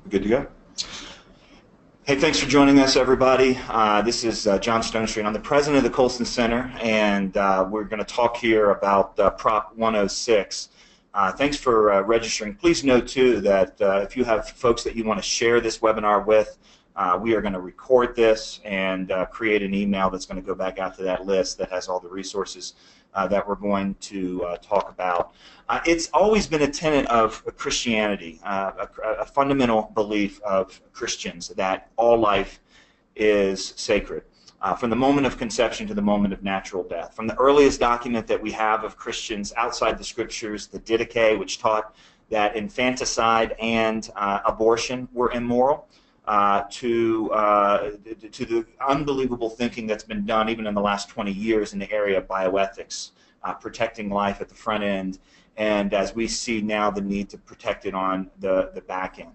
Good to go. Hey, thanks for joining us, everybody. This is John Stonestreet. I'm the president of the Colson Center, and we're going to talk here about Prop 106. Thanks for registering. Please note, too, that if you have folks that you want to share this webinar with, we are going to record this and create an email that's going to go back out to that list that has all the resources that we're going to talk about. It's always been a tenet of Christianity, a fundamental belief of Christians that all life is sacred, from the moment of conception to the moment of natural death. From the earliest document that we have of Christians outside the Scriptures, the Didache, which taught that infanticide and abortion were immoral, to the unbelievable thinking that's been done even in the last 20 years in the area of bioethics, protecting life at the front end, and as we see now, the need to protect it on the back end.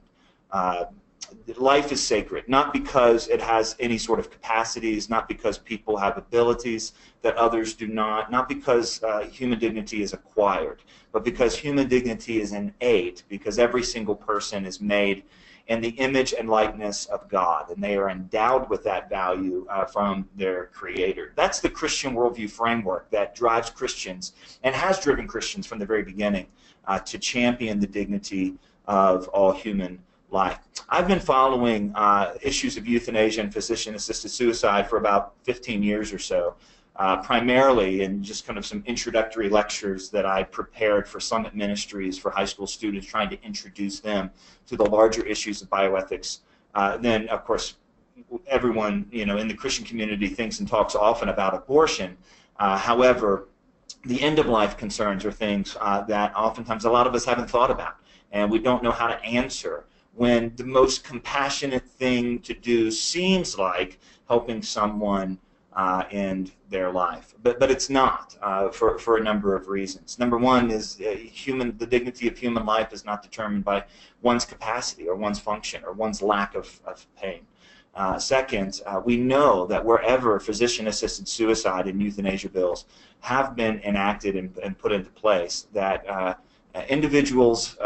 Life is sacred, not because it has any sort of capacities, not because people have abilities that others do not because human dignity is acquired, but because human dignity is innate, because every single person is made in the image and likeness of God, and they are endowed with that value from their Creator. That's the Christian worldview framework that drives Christians and has driven Christians from the very beginning to champion the dignity of all human life. I've been following issues of euthanasia and physician-assisted suicide for about 15 years or so, primarily in just kind of some introductory lectures that I prepared for Summit Ministries for high school students, trying to introduce them to the larger issues of bioethics. Then, of course, everyone in the Christian community thinks and talks often about abortion. However, the end-of-life concerns are things that oftentimes a lot of us haven't thought about, and we don't know how to answer when the most compassionate thing to do seems like helping someone end their life, but it's not for a number of reasons. Number one is the dignity of human life is not determined by one's capacity or one's function or one's lack of pain. Second, we know that wherever physician-assisted suicide and euthanasia bills have been enacted and put into place, that individuals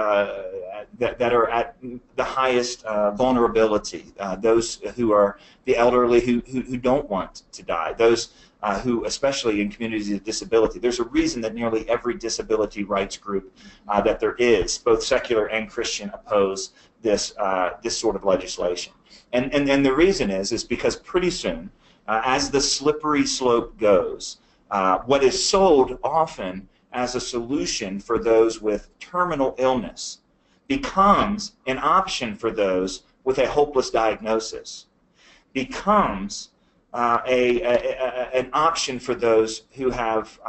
that are at the highest vulnerability, those who are the elderly who don't want to die, those who, especially in communities of disability, there's a reason that nearly every disability rights group that there is, both secular and Christian, oppose this sort of legislation. And the reason is because pretty soon, as the slippery slope goes, what is sold often as a solution for those with terminal illness becomes an option for those with a hopeless diagnosis, becomes an option for those who have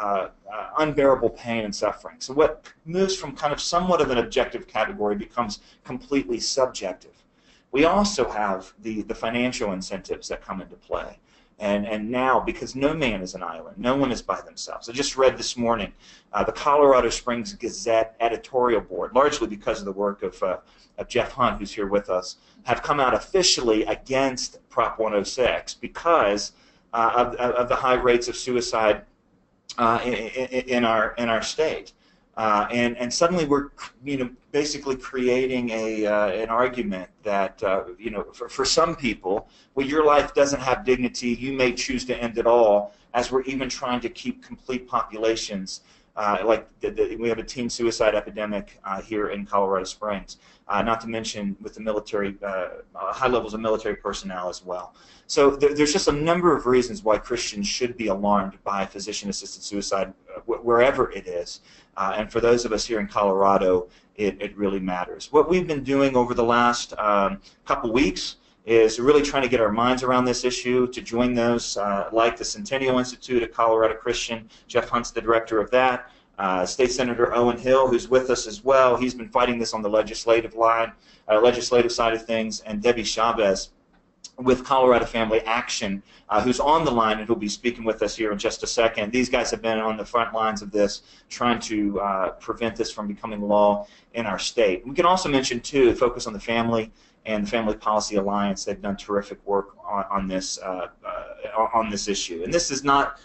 unbearable pain and suffering. So what moves from kind of somewhat of an objective category becomes completely subjective. We also have the financial incentives that come into play. And now, because no man is an island, no one is by themselves. I just read this morning the Colorado Springs Gazette editorial board, largely because of the work of Jeff Hunt, who's here with us, have come out officially against Prop 106 because of the high rates of suicide in our state. And suddenly we're basically creating an argument that for some people, well, your life doesn't have dignity, you may choose to end it all, as we're even trying to keep complete populations we have a teen suicide epidemic here in Colorado Springs, not to mention with the military, high levels of military personnel as well. So there's just a number of reasons why Christians should be alarmed by physician-assisted suicide wherever it is. And for those of us here in Colorado, it really matters. What we've been doing over the last couple weeks is really trying to get our minds around this issue, to join those like the Centennial Institute at Colorado Christian. Jeff Hunt's the director of that. State Senator Owen Hill, who's with us as well, he's been fighting this on the legislative side of things, and Debbie Chaves with Colorado Family Action, who's on the line and who'll be speaking with us here in just a second. These guys have been on the front lines of this, trying to prevent this from becoming law in our state. We can also mention, too, Focus on the Family and the Family Policy Alliance. They've done terrific work on this issue. And this is not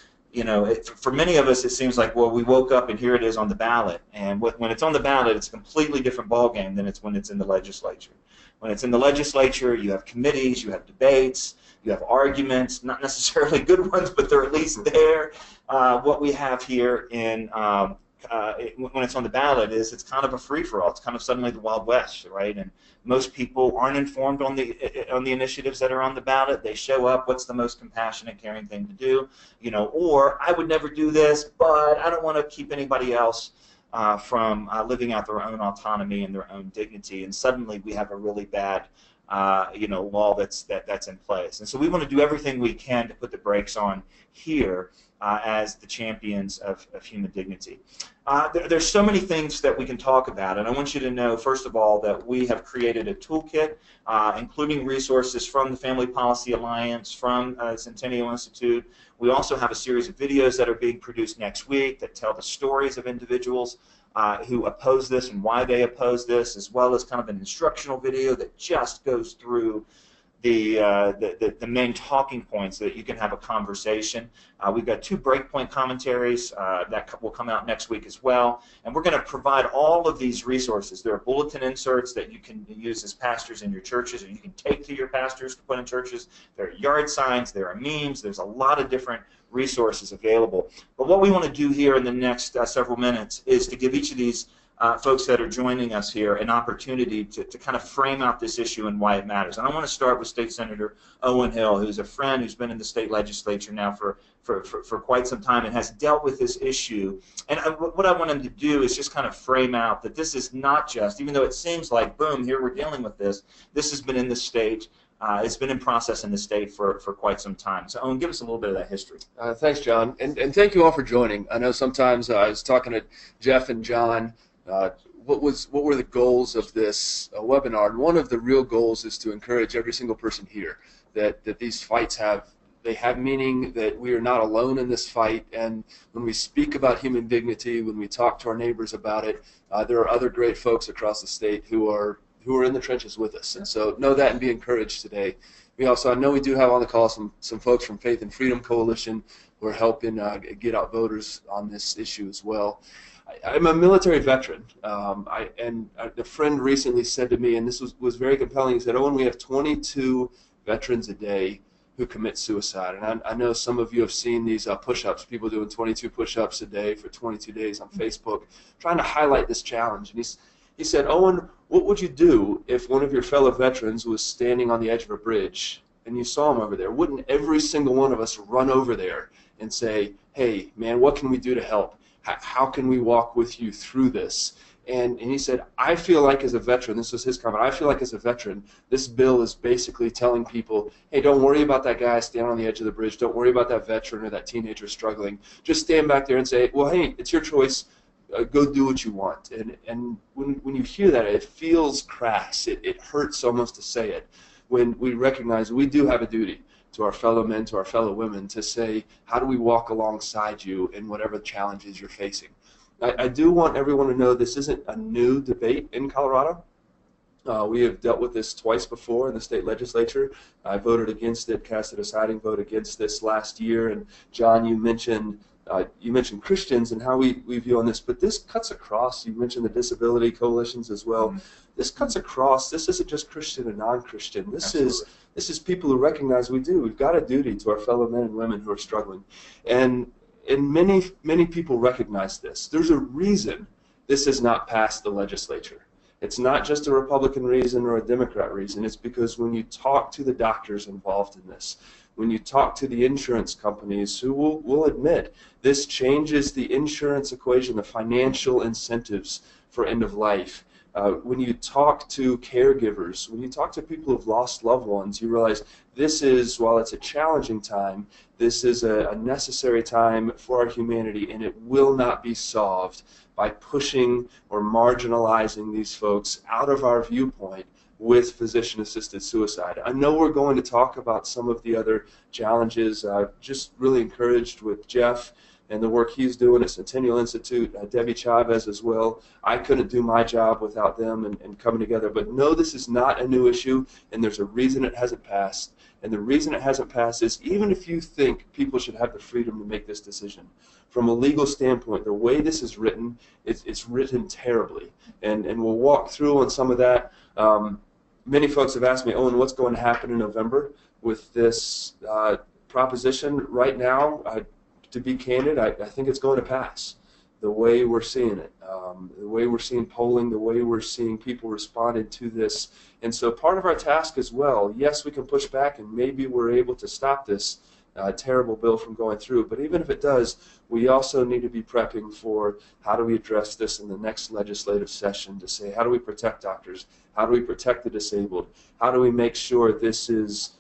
for many of us, it seems like, well, we woke up and here it is on the ballot. And when it's on the ballot, it's a completely different ballgame than it's when it's in the legislature. When it's in the legislature, you have committees, you have debates, you have arguments, not necessarily good ones, but they're at least there. What we have here when it's on the ballot is it's kind of a free-for-all. It's kind of suddenly the Wild West, right? And most people aren't informed on the initiatives that are on the ballot. They show up, what's the most compassionate, caring thing to do? Or I would never do this, but I don't want to keep anybody else from living out their own autonomy and their own dignity. And suddenly we have a really bad law that's in place. And so we want to do everything we can to put the brakes on here as the champions of human dignity. There's so many things that we can talk about, and I want you to know, first of all, that we have created a toolkit, including resources from the Family Policy Alliance, from Centennial Institute. We also have a series of videos that are being produced next week that tell the stories of individuals who oppose this and why they oppose this, as well as kind of an instructional video that just goes through the main talking points so that you can have a conversation. We've got 2 breakpoint commentaries that will come out next week as well, and we're going to provide all of these resources. There are bulletin inserts that you can use as pastors in your churches, or you can take to your pastors to put in churches. There are yard signs, there are memes, there's a lot of different resources available. But what we want to do here in the next several minutes is to give each of these folks that are joining us here an opportunity to kind of frame out this issue and why it matters. And I want to start with State Senator Owen Hill, who's a friend who's been in the state legislature now for quite some time and has dealt with this issue. And what I want him to do is just kind of frame out that this is not just, even though it seems like, boom, here we're dealing with this, this has been in the state. It's been in process in the state for quite some time. So, Owen, give us a little bit of that history. Thanks, John. And thank you all for joining. I know sometimes I was talking to Jeff and John. What were the goals of this webinar? And one of the real goals is to encourage every single person here that these fights have meaning, that we are not alone in this fight. And when we speak about human dignity, when we talk to our neighbors about it, there are other great folks across the state who are in the trenches with us. And so know that and be encouraged today. I know we do have on the call some folks from Faith and Freedom Coalition who are helping get out voters on this issue as well. I'm a military veteran, and a friend recently said to me, and this was very compelling, he said, Owen, we have 22 veterans a day who commit suicide. And I know some of you have seen these push-ups, people doing 22 push-ups a day for 22 days on Facebook, trying to highlight this challenge. And he said, Owen, what would you do if one of your fellow veterans was standing on the edge of a bridge and you saw him over there? Wouldn't every single one of us run over there and say, hey, man, what can we do to help? How can we walk with you through this? And he said, I feel like as a veteran, this was his comment, I feel like as a veteran, this bill is basically telling people, hey, don't worry about that guy standing on the edge of the bridge. Don't worry about that veteran or that teenager struggling. Just stand back there and say, well, hey, it's your choice. Go do what you want. And when you hear that, it feels crass. It hurts almost to say it. When we recognize we do have a duty to our fellow men, to our fellow women, to say, how do we walk alongside you in whatever challenges you're facing? I do want everyone to know this isn't a new debate in Colorado. We have dealt with this twice before in the state legislature. I voted against it, cast a deciding vote against this last year. And John, you mentioned Christians and how we view on this, but this cuts across. You mentioned the disability coalitions as well. Mm-hmm. This cuts across. This isn't just Christian and non-Christian. This is people who recognize we've got a duty to our fellow men and women who are struggling, and many people recognize this. There's a reason this has not passed the legislature. It's not just a Republican reason or a Democrat reason. It's because when you talk to the doctors involved in this, when you talk to the insurance companies who will admit this changes the insurance equation, the financial incentives for end of life. When you talk to caregivers, when you talk to people who've lost loved ones, you realize this is, while it's a challenging time, this is a necessary time for our humanity, and it will not be solved by pushing or marginalizing these folks out of our viewpoint with physician-assisted suicide. I know we're going to talk about some of the other challenges. Just really encouraged with Jeff and the work he's doing at Centennial Institute, Debbie Chaves as well. I couldn't do my job without them and coming together. But no, this is not a new issue, and there's a reason it hasn't passed. And the reason it hasn't passed is even if you think people should have the freedom to make this decision, from a legal standpoint, the way this is written, it's written terribly. And we'll walk through on some of that. Many folks have asked me, Owen, what's going to happen in November with this proposition? Right now, to be candid, I think it's going to pass. The way we're seeing it, the way we're seeing polling, the way we're seeing people responding to this. And so part of our task as well, yes, we can push back and maybe we're able to stop this terrible bill from going through. But even if it does, we also need to be prepping for how do we address this in the next legislative session to say how do we protect doctors, how do we protect the disabled, how do we make sure this is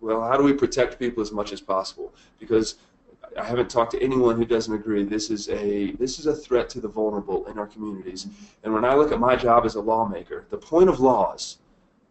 well, how do we protect people as much as possible? Because I haven't talked to anyone who doesn't agree this is a threat to the vulnerable in our communities. And when I look at my job as a lawmaker, the point of laws,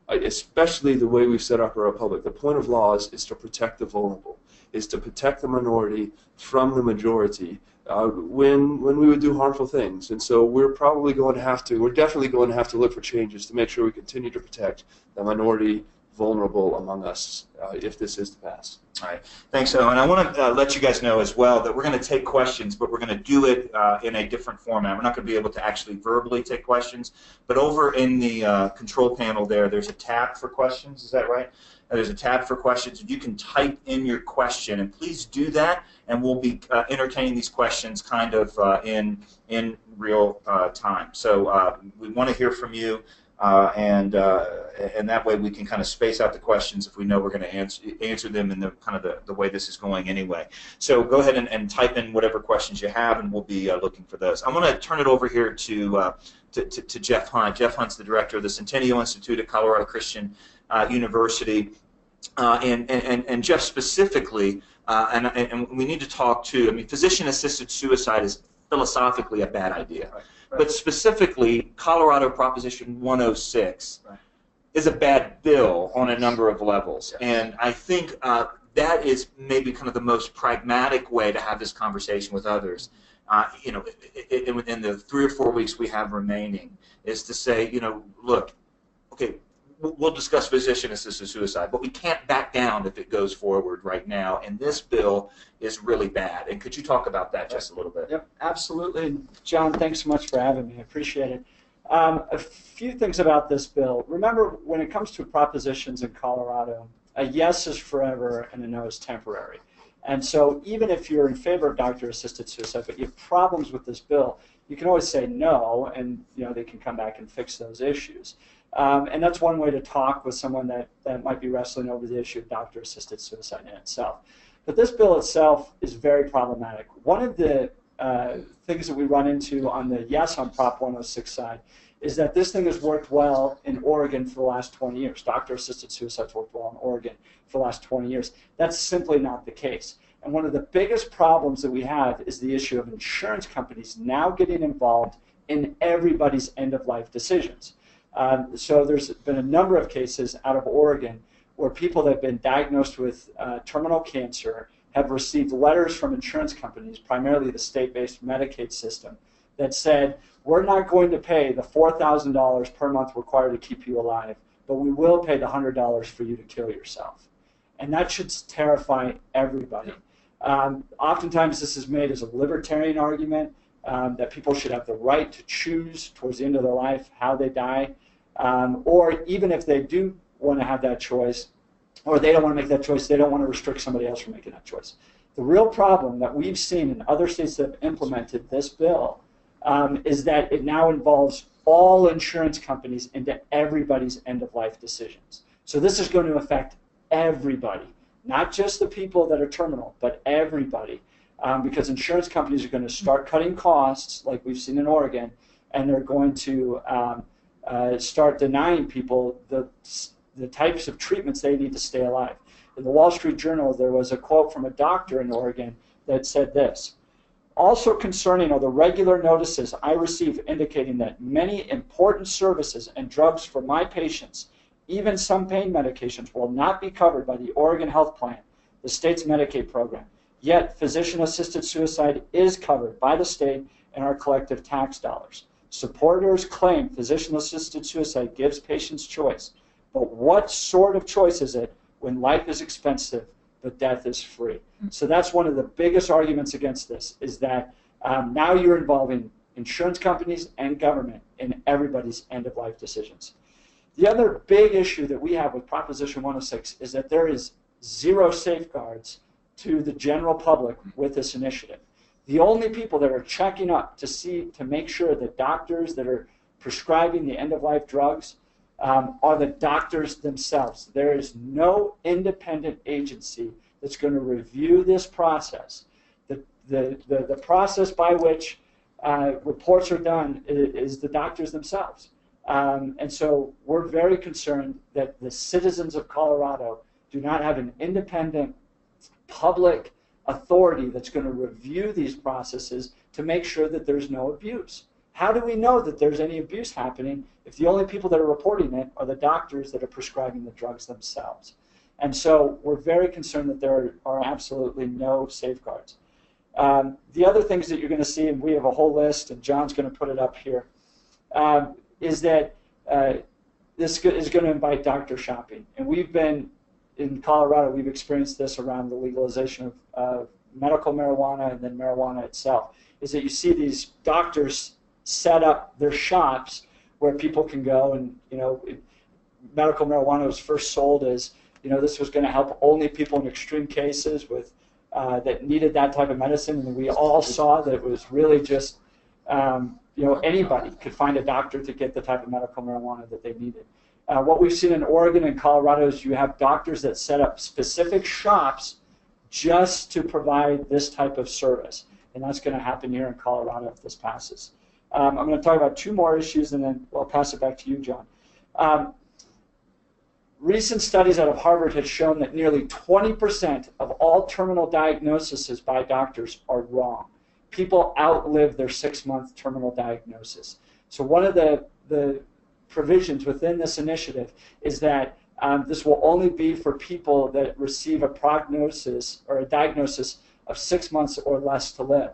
especially the way we've set up our republic, the point of laws is to protect the vulnerable, is to protect the minority from the majority when we would do harmful things. And so we're definitely going to have to look for changes to make sure we continue to protect the minority vulnerable among us if this is to pass. All right. Thanks, Owen. I want to let you guys know as well that we're going to take questions, but we're going to do it in a different format. We're not going to be able to actually verbally take questions, but over in the control panel there's a tab for questions. Is that right? There's a tab for questions. You can type in your question, and please do that, and we'll be entertaining these questions kind of in real time. So we want to hear from you. And that way we can kind of space out the questions if we know we're going to answer them in the kind of the way this is going anyway. So go ahead and type in whatever questions you have, and we'll be looking for those. I want to turn it over here to Jeff Hunt. Jeff Hunt's the director of the Centennial Institute at Colorado Christian University, and Jeff specifically, and we need to talk too. I mean, physician-assisted suicide is philosophically a bad idea. Right. But specifically, Colorado Proposition 106 is a bad bill on a number of levels. Yes. And I think that is maybe kind of the most pragmatic way to have this conversation with others. In the 3 or 4 weeks we have remaining, is to say, look, okay, we'll discuss physician-assisted suicide, but we can't back down if it goes forward right now, and this bill is really bad. And could you talk about that just a little bit? Yep, absolutely. John, thanks so much for having me. I appreciate it. A few things about this bill. Remember, when it comes to propositions in Colorado, a yes is forever and a no is temporary. And so even if you're in favor of doctor-assisted suicide, but you have problems with this bill, you can always say no, and they can come back and fix those issues. And that's one way to talk with someone that might be wrestling over the issue of doctor-assisted suicide in itself. But this bill itself is very problematic. One of the things that we run into on the yes on Prop 106 side is that this thing has worked well in Oregon for the last 20 years. Doctor-assisted suicide's worked well in Oregon for the last 20 years. That's simply not the case. And one of the biggest problems that we have is the issue of insurance companies now getting involved in everybody's end-of-life decisions. So there's been a number of cases out of Oregon where people that have been diagnosed with terminal cancer have received letters from insurance companies, primarily the state-based Medicaid system, that said, we're not going to pay the $4,000 per month required to keep you alive, but we will pay the $100 for you to kill yourself. And that should terrify everybody. Oftentimes this is made as a libertarian argument, that people should have the right to choose towards the end of their life how they die, or even if they do want to have that choice, or they don't want to make that choice, they don't want to restrict somebody else from making that choice. The real problem that we've seen in other states that have implemented this bill is that it now involves all insurance companies into everybody's end-of-life decisions. So this is going to affect everybody, not just the people that are terminal, but everybody. Because insurance companies are going to start cutting costs, like we've seen in Oregon, and they're going to start denying people the types of treatments they need to stay alive. In the Wall Street Journal, there was a quote from a doctor in Oregon that said this: "Also concerning are the regular notices I receive indicating that many important services and drugs for my patients, even some pain medications, will not be covered by the Oregon Health Plan, the state's Medicaid program. Yet physician-assisted suicide is covered by the state and our collective tax dollars. Supporters claim physician-assisted suicide gives patients choice. But what sort of choice is it when life is expensive but death is free? So that's one of the biggest arguments against this, is that now you're involving insurance companies and government in everybody's end-of-life decisions. The other big issue that we have with Proposition 106 is that there is zero safeguards to the general public with this initiative. The only people that are checking up to make sure that doctors that are prescribing the end-of-life drugs are the doctors themselves. There is no independent agency that's going to review this process. The process by which reports are done is the doctors themselves. And so we're very concerned that the citizens of Colorado do not have an independent public authority that's going to review these processes to make sure that there's no abuse. How do we know that there's any abuse happening if the only people that are reporting it are the doctors that are prescribing the drugs themselves? And so we're very concerned that there are absolutely no safeguards. The other things that you're going to see, and we have a whole list, and John's going to put it up here, is that this is going to invite doctor shopping. And we've been, in Colorado, we've experienced this around the legalization of medical marijuana and then marijuana itself, is that you see these doctors set up their shops where people can go and, medical marijuana was first sold as, this was going to help only people in extreme cases with that needed that type of medicine, and we all saw that it was really just, anybody could find a doctor to get the type of medical marijuana that they needed. What we've seen in Oregon and Colorado is you have doctors that set up specific shops just to provide this type of service, and that's going to happen here in Colorado if this passes. I'm going to talk about two more issues, and then I'll pass it back to you, John. Recent studies out of Harvard have shown that nearly 20% of all terminal diagnoses by doctors are wrong. People outlive their 6-month terminal diagnosis. So one of the provisions within this initiative is that this will only be for people that receive a prognosis or a diagnosis of 6 months or less to live.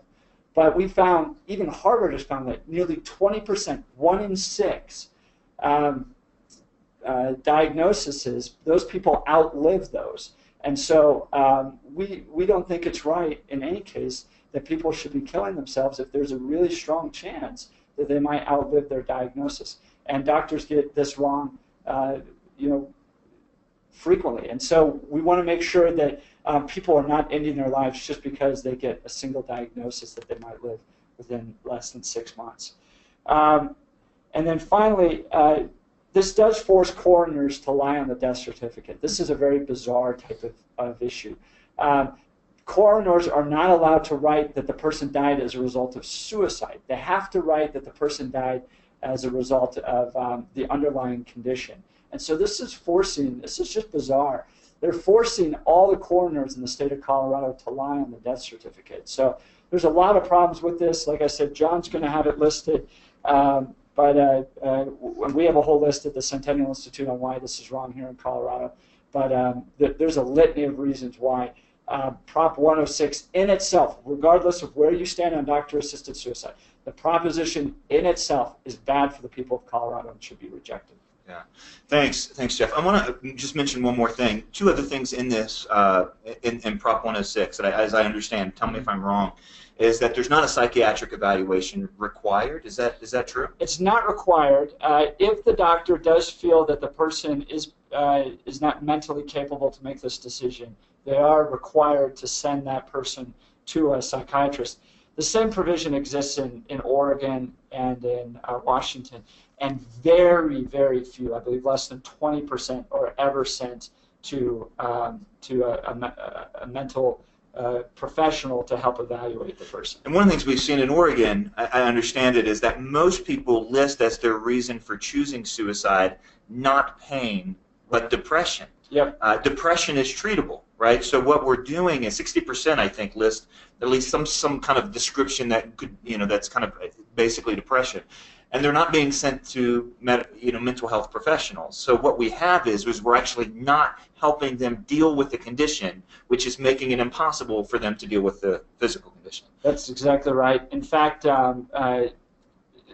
But we found, even Harvard has found that nearly 20%, 1 in 6, diagnoses, those people outlive those. And so we don't think it's right in any case that people should be killing themselves if there's a really strong chance that they might outlive their diagnosis. And doctors get this wrong, frequently. And so we want to make sure that people are not ending their lives just because they get a single diagnosis that they might live within less than 6 months. And then finally, this does force coroners to lie on the death certificate. This is a very bizarre type of issue. Coroners are not allowed to write that the person died as a result of suicide. They have to write that the person died as a result of the underlying condition. And so this is just bizarre. They're forcing all the coroners in the state of Colorado to lie on the death certificate. So there's a lot of problems with this. Like I said, John's going to have it listed. But we have a whole list at the Centennial Institute on why this is wrong here in Colorado. But there's a litany of reasons why Prop 106 in itself, regardless of where you stand on doctor-assisted suicide, the proposition in itself is bad for the people of Colorado and should be rejected. Yeah, thanks, Jeff. I want to just mention one more thing. Two other things in this, in Prop 106, that as I understand, tell me if I'm wrong, is that there's not a psychiatric evaluation required. Is that true? It's not required. If the doctor does feel that the person is not mentally capable to make this decision, they are required to send that person to a psychiatrist. The same provision exists in Oregon and in Washington, and very, very few, I believe less than 20%, are ever sent to a mental professional to help evaluate the person. And one of the things we've seen in Oregon, I understand it, is that most people list as their reason for choosing suicide not pain, but depression. Yep. Depression is treatable, right? So what we're doing is 60%, I think, list at least some kind of description that could, that's kind of basically depression. and they're not being sent to mental health professionals. So what we have is we're actually not helping them deal with the condition, which is making it impossible for them to deal with the physical condition. That's exactly right. In fact,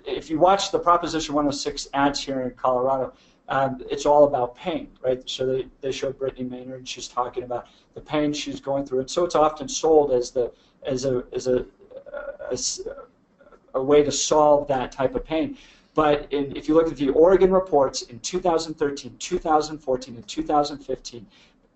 if you watch the Proposition 106 ads here in Colorado, it's all about pain, right? So they show Brittany Maynard, she's talking about the pain she's going through, and so it's often sold as a way to solve that type of pain. But if you look at the Oregon reports in 2013, 2014, and 2015,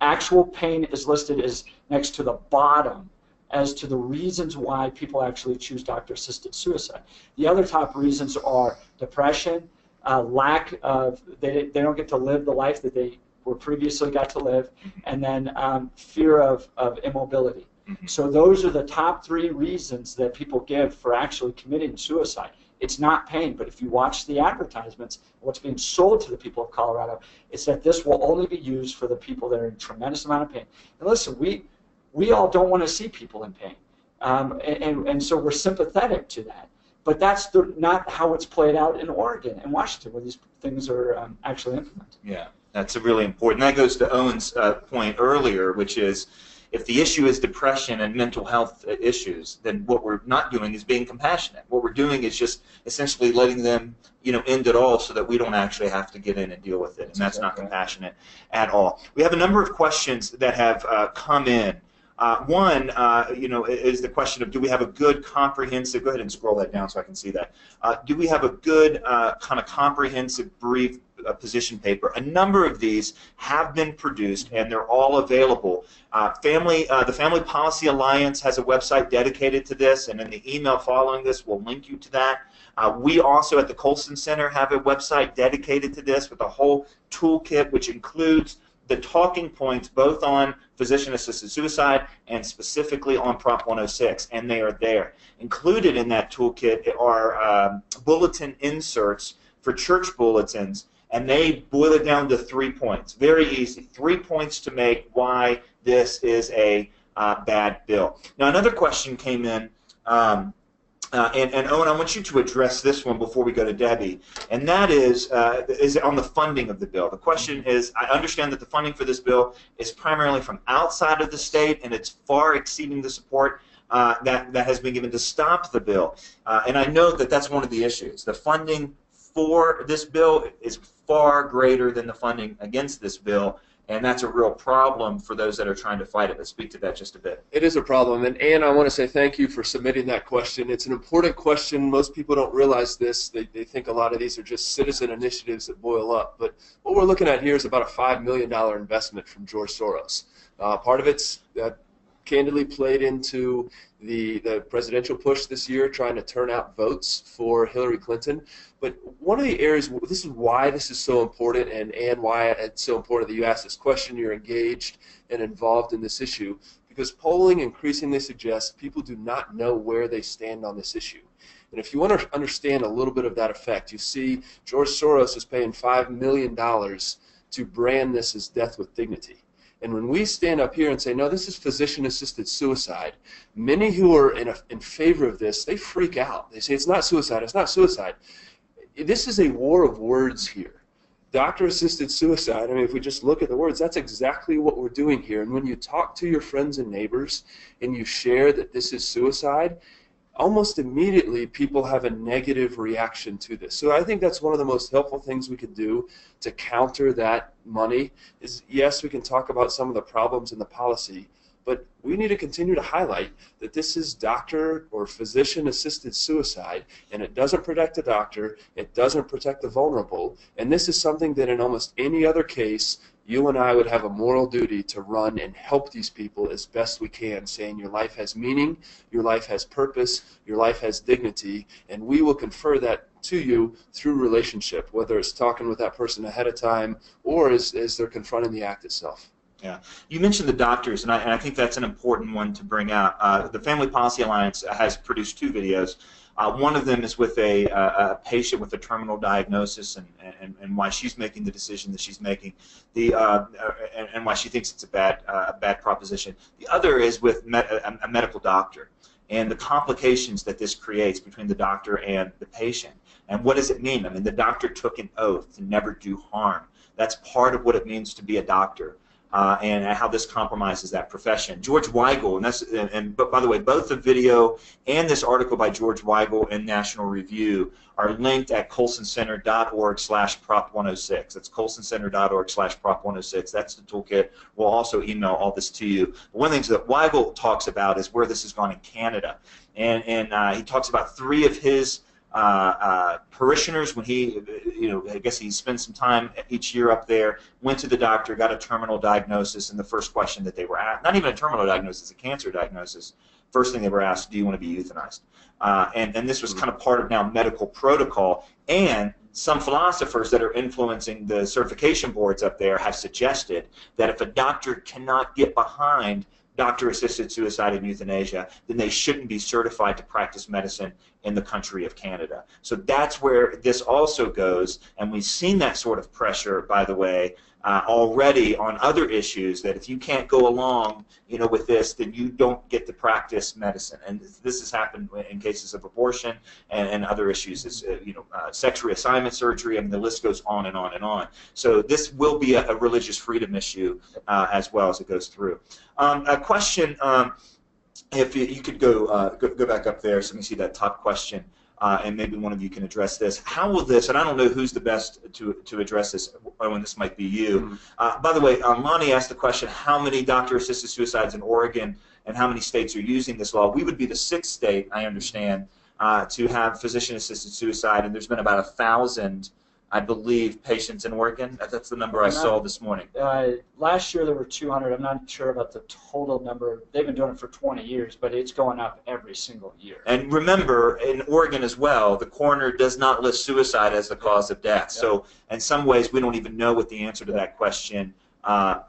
actual pain is listed as next to the bottom as to the reasons why people actually choose doctor-assisted suicide. The other top reasons are depression, lack of, they don't get to live the life that they were previously got to live, and then fear of immobility. So those are the top 3 reasons that people give for actually committing suicide. It's not pain, but if you watch the advertisements, what's being sold to the people of Colorado is that this will only be used for the people that are in tremendous amount of pain. And listen, we all don't want to see people in pain, and so we're sympathetic to that. But that's not how it's played out in Oregon and Washington, where these things are actually implemented. Yeah, that's really important. That goes to Owen's point earlier, which is if the issue is depression and mental health issues, then what we're not doing is being compassionate. What we're doing is just essentially letting them, end it all so that we don't actually have to get in and deal with it, and that's not compassionate at all. We have a number of questions that have come in. One, is the question of, do we have a good comprehensive, go ahead and scroll that down so I can see that. Do we have a good kind of comprehensive brief position paper? A number of these have been produced, and they're all available. The Family Policy Alliance has a website dedicated to this, and in the email following this, we'll link you to that. We also at the Colson Center have a website dedicated to this with a whole toolkit, which includes the talking points both on physician-assisted suicide and specifically on Prop 106, and they are there. Included in that toolkit are bulletin inserts for church bulletins, and they boil it down to 3 points. Very easy. 3 points to make why this is a bad bill. Now, another question came in, and Owen, I want you to address this one before we go to Debbie, and that is on the funding of the bill. The question is, I understand that the funding for this bill is primarily from outside of the state, and it's far exceeding the support that has been given to stop the bill. And I know that that's one of the issues. The funding for this bill is far greater than the funding against this bill, and that's a real problem for those that are trying to fight it. Let's speak to that just a bit. It is a problem, and Ann, I want to say thank you for submitting that question. It's an important question. Most people don't realize this. They think a lot of these are just citizen initiatives that boil up, but what we're looking at here is about a $5 million investment from George Soros. Part of it's candidly played into the presidential push this year, trying to turn out votes for Hillary Clinton. But one of the areas, this is why this is so important, and why it's so important that you ask this question, you're engaged and involved in this issue, because polling increasingly suggests people do not know where they stand on this issue. And if you want to understand a little bit of that effect, you see George Soros is paying $5 million to brand this as death with dignity. And when we stand up here and say, no, this is physician-assisted suicide, many who are in favor of this, they freak out. They say, it's not suicide, it's not suicide. This is a war of words here. Doctor-assisted suicide, I mean, if we just look at the words, that's exactly what we're doing here. And when you talk to your friends and neighbors and you share that this is suicide, almost immediately people have a negative reaction to this. So I think that's one of the most helpful things we could do to counter that money is, yes, we can talk about some of the problems in the policy, but we need to continue to highlight that this is doctor or physician-assisted suicide, and it doesn't protect the doctor, it doesn't protect the vulnerable, and this is something that in almost any other case you and I would have a moral duty to run and help these people as best we can, saying your life has meaning, your life has purpose, your life has dignity, and we will confer that to you through relationship, whether it's talking with that person ahead of time or as they're confronting the act itself. Yeah, you mentioned the doctors, and I think that's an important one to bring out. The Family Policy Alliance has produced 2 videos. One of them is with a patient with a terminal diagnosis and why she's making the decision that she's making, and why she thinks it's a bad proposition. The other is with a medical doctor. and the complications that this creates between the doctor and the patient. And what does it mean? I mean, the doctor took an oath to never do harm. That's part of what it means to be a doctor. And how this compromises that profession. George Weigel, but by the way, both the video and this article by George Weigel in National Review are linked at colsoncenter.org/prop106. That's colsoncenter.org/prop106. That's the toolkit. We'll also email all this to you. One of the things that Weigel talks about is where this has gone in Canada, and he talks about 3 of his parishioners when he, I guess he spent some time each year up there, went to the doctor, got a terminal diagnosis, and the first question that they were asked, not even a terminal diagnosis, a cancer diagnosis, first thing they were asked, do you want to be euthanized? And this was kind of part of now medical protocol, and some philosophers that are influencing the certification boards up there have suggested that if a doctor cannot get behind doctor-assisted suicide and euthanasia, then they shouldn't be certified to practice medicine in the country of Canada. So that's where this also goes, and we've seen that sort of pressure, by the way, already on other issues, that if you can't go along, with this, then you don't get to practice medicine. And this has happened in cases of abortion and other issues, sex reassignment surgery, and the list goes on and on and on. So this will be a religious freedom issue as well as it goes through. A question, if you could go back up there, so let me see that top question. And maybe one of you can address this. How will this, and I don't know who's the best to address this, Owen, this might be you. By the way, Lonnie asked the question, how many doctor-assisted suicides in Oregon and how many states are using this law? We would be the 6th state, I understand, to have physician-assisted suicide, and there's been about 1,000, I believe, patients in Oregon. That's the number I saw this morning. Last year there were 200. I'm not sure about the total number. They've been doing it for 20 years, but it's going up every single year. And remember, in Oregon as well, the coroner does not list suicide as the cause of death. Yeah. So in some ways, we don't even know what the answer to that question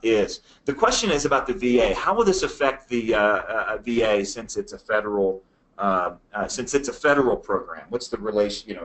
is. The question is about the VA. How will this affect the VA since it's a federal program? What's the relation?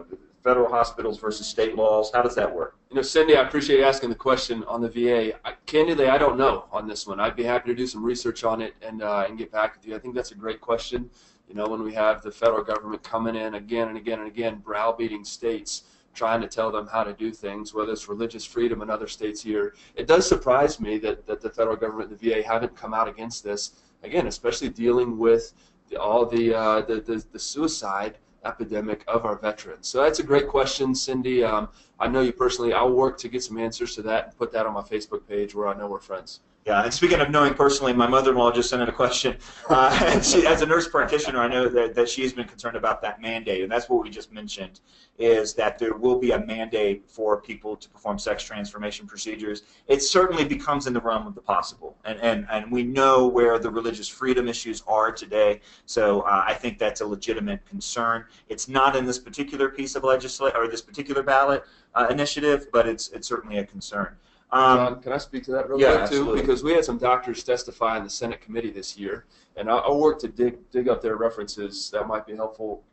Federal hospitals versus state laws. How does that work? Cindy, I appreciate you asking the question on the VA. Candidly, I don't know on this one. I'd be happy to do some research on it and get back with you. I think that's a great question. When we have the federal government coming in again and again and again, browbeating states, trying to tell them how to do things, whether it's religious freedom in other states here. It does surprise me that the federal government and the VA haven't come out against this, again, especially dealing with all the suicide epidemic of our veterans. So that's a great question, Cindy. I know you personally. I'll work to get some answers to that and put that on my Facebook page where I know we're friends. Yeah, and speaking of knowing personally, my mother-in-law just sent in a question. And she, as a nurse practitioner, I know that she's been concerned about that mandate, and that's what we just mentioned, is that there will be a mandate for people to perform sex transformation procedures. It certainly becomes in the realm of the possible, and we know where the religious freedom issues are today, so I think that's a legitimate concern. It's not in this particular piece of legislation, or this particular ballot initiative, but it's certainly a concern. John, can I speak to that real quick too? Because we had some doctors testify in the Senate committee this year, and I'll work to dig up their references. That might be helpful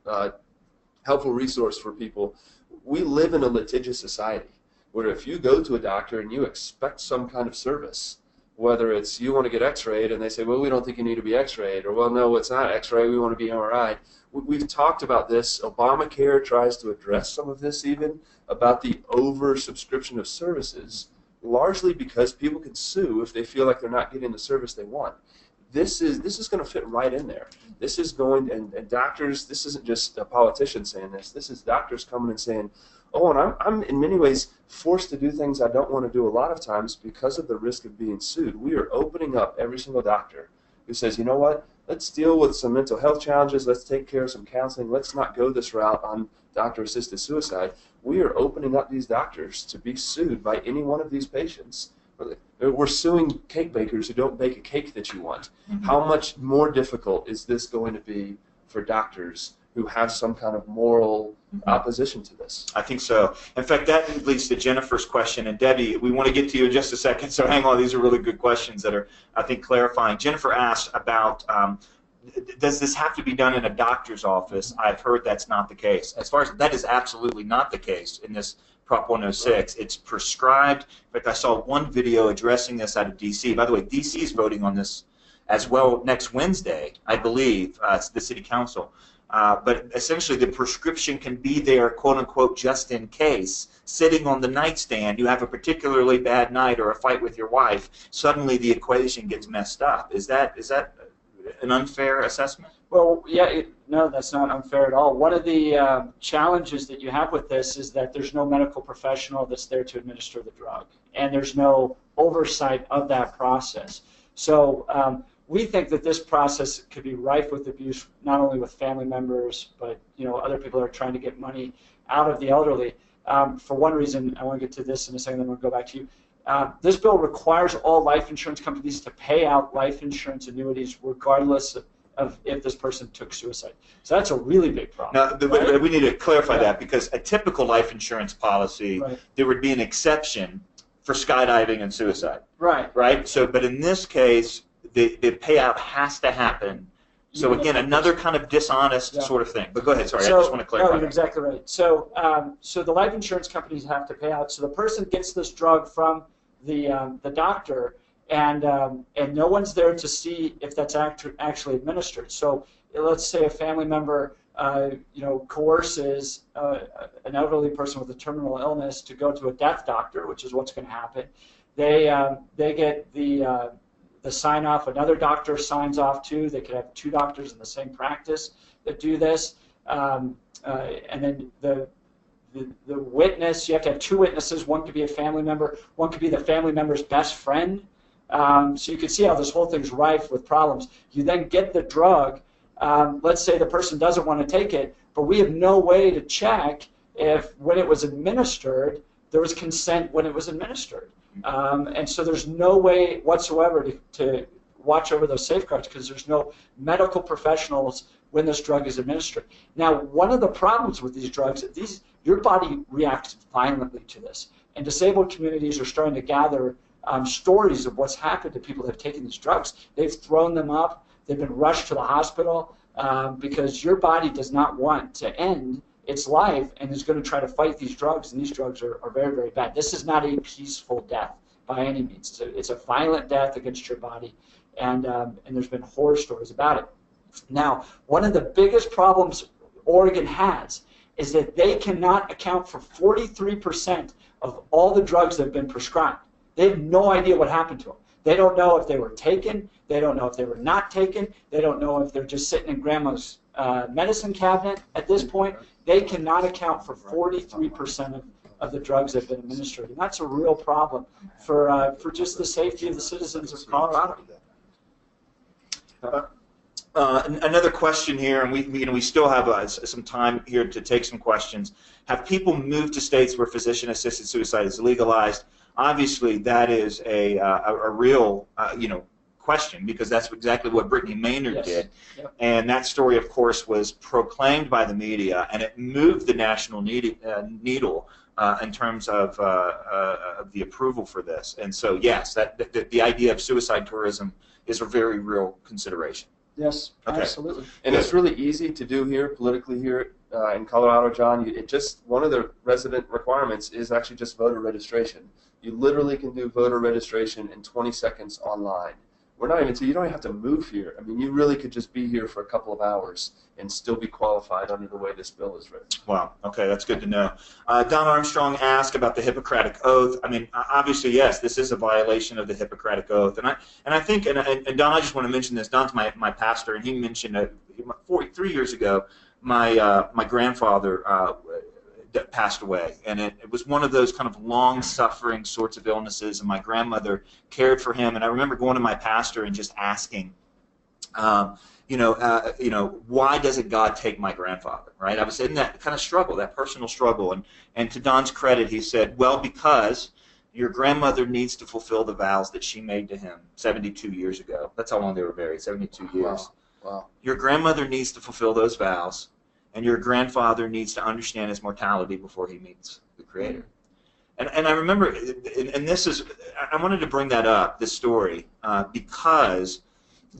resource for people. We live in a litigious society where if you go to a doctor and you expect some kind of service, whether it's you want to get x-rayed and they say, well, we don't think you need to be x-rayed, or well, no, it's not x-ray, we want to be MRI. We've talked about this. Obamacare tries to address some of this even, about the oversubscription of services, largely because people can sue if they feel like they're not getting the service they want. This is going to fit right in there. This is going, and doctors, this isn't just a politician saying this. This is doctors coming and saying, oh, and I'm in many ways forced to do things I don't want to do a lot of times because of the risk of being sued. We are opening up every single doctor who says, you know what, let's deal with some mental health challenges, let's take care of some counseling, let's not go this route on doctor-assisted suicide. We are opening up these doctors to be sued by any one of these patients. We're suing cake bakers who don't bake a cake that you want. Mm-hmm. How much more difficult is this going to be for doctors who have some kind of moral opposition to this? I think so. In fact, that leads to Jennifer's question. And Debbie, we want to get to you in just a second, so hang on. These are really good questions that are, I think, clarifying. Jennifer asked about, does this have to be done in a doctor's office? I've heard that's not the case. As far as that is absolutely not the case in this Prop 106. It's prescribed. In fact, I saw one video addressing this out of D.C. By the way, D.C. is voting on this as well next Wednesday, I believe, the City Council. But essentially, the prescription can be there, quote unquote, just in case, sitting on the nightstand. You have a particularly bad night or a fight with your wife. Suddenly, the equation gets messed up. Is that an unfair assessment? Well, yeah, no, that's not unfair at all. One of the challenges that you have with this is that there's no medical professional that's there to administer the drug, and there's no oversight of that process. So we think that this process could be rife with abuse, not only with family members, but other people that are trying to get money out of the elderly. For one reason, I want to get to this in a second, then we'll go back to you. This bill requires all life insurance companies to pay out life insurance annuities regardless of if this person took suicide. So that's a really big problem. Now, right? we need to clarify that, because a typical life insurance policy, there would be an exception for skydiving and suicide. Right. Right? So, but in this case, the payout has to happen. So again, another kind of dishonest sort of thing. But go ahead, sorry, I just want to clarify. No, you're exactly right. So, so the life insurance companies have to pay out. So the person gets this drug from the doctor, and no one's there to see if that's actually administered. So let's say a family member, coerces an elderly person with a terminal illness to go to a death doctor, which is what's going to happen. They get the sign off. Another doctor signs off too. They could have two doctors in the same practice that do this, and then the witness, you have to have two witnesses. One could be a family member. One could be the family member's best friend. So you can see how this whole thing's rife with problems. You then get the drug. Let's say the person doesn't want to take it, but we have no way to check if when it was administered, there was consent when it was administered. And so there's no way whatsoever to watch over those safeguards, because there's no medical professionals when this drug is administered. Now, one of the problems with these drugs, your body reacts violently to this. And disabled communities are starting to gather stories of what's happened to people that have taken these drugs. They've thrown them up. They've been rushed to the hospital because your body does not want to end its life and is going to try to fight these drugs, and these drugs are very, very bad. This is not a peaceful death by any means. It's a violent death against your body, and there's been horror stories about it. Now, one of the biggest problems Oregon has is that they cannot account for 43% of all the drugs that have been prescribed. They have no idea what happened to them. They don't know if they were taken. They don't know if they were not taken. They don't know if they're just sitting in grandma's medicine cabinet at this point. They cannot account for 43% of the drugs that have been administered. And that's a real problem for just the safety of the citizens of Colorado. Another question here, and we still have some time here to take some questions. Have people moved to states where physician-assisted suicide is legalized? Obviously, that is a real question, because that's exactly what Brittany Maynard did. Yep. And that story, of course, was proclaimed by the media, and it moved the national needle in terms of the approval for this. And so, yes, the idea of suicide tourism is a very real consideration. Yes, okay. Absolutely. And it's really easy to do here, politically here in Colorado, John. One of the resident requirements is actually just voter registration. You literally can do voter registration in 20 seconds online. You don't even have to move here. I mean, you really could just be here for a couple of hours and still be qualified under the way this bill is written. Wow. Okay, that's good to know. Don Armstrong asked about the Hippocratic Oath. I mean, obviously, yes, this is a violation of the Hippocratic Oath, and I think, and Don, I just want to mention this. Don's my pastor, and he mentioned 3 years ago, my grandfather passed away, and it was one of those kind of long-suffering sorts of illnesses, and my grandmother cared for him. And I remember going to my pastor and just asking, why doesn't God take my grandfather? Right? I was in that kind of struggle, that personal struggle, and to Don's credit, he said, well, because your grandmother needs to fulfill the vows that she made to him 72 years ago. That's how long they were married, 72 years. Wow. Your grandmother needs to fulfill those vows, and your grandfather needs to understand his mortality before he meets the Creator. And I remember, and this is, I wanted to bring that up, this story, because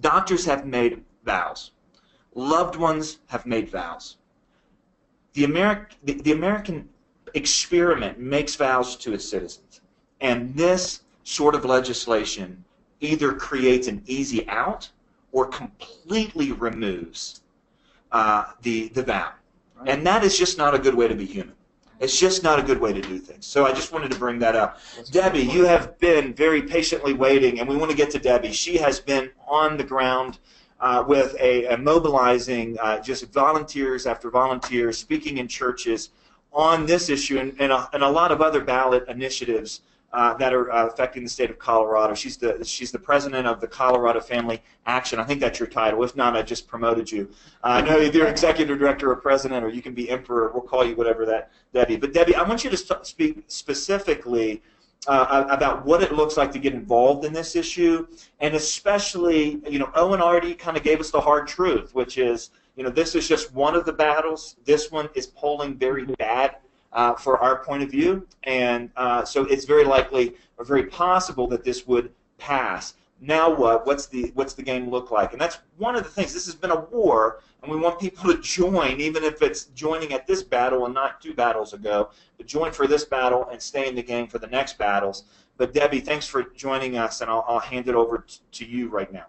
doctors have made vows. Loved ones have made vows. The American experiment makes vows to its citizens. And this sort of legislation either creates an easy out or completely removes the vow. And that is just not a good way to be human. It's just not a good way to do things. So I just wanted to bring that up. Debbie, you have been very patiently waiting, and we want to get to Debbie. She has been on the ground with a mobilizing just volunteers after volunteers, speaking in churches on this issue and a lot of other ballot initiatives that are affecting the state of Colorado. She's the president of the Colorado Family Action. I think that's your title. If not, I just promoted you. No, you're executive director or president, or you can be emperor. We'll call you whatever that, Debbie. But Debbie, I want you to speak specifically about what it looks like to get involved in this issue, and especially, Owen already kind of gave us the hard truth, which is, this is just one of the battles. This one is polling very bad for our point of view, and so it's very likely or very possible that this would pass. Now what? What's the game look like? And that's one of the things. This has been a war, and we want people to join, even if it's joining at this battle and not 2 battles ago, but join for this battle and stay in the game for the next battles. But Debbie, thanks for joining us, and I'll hand it over to you right now.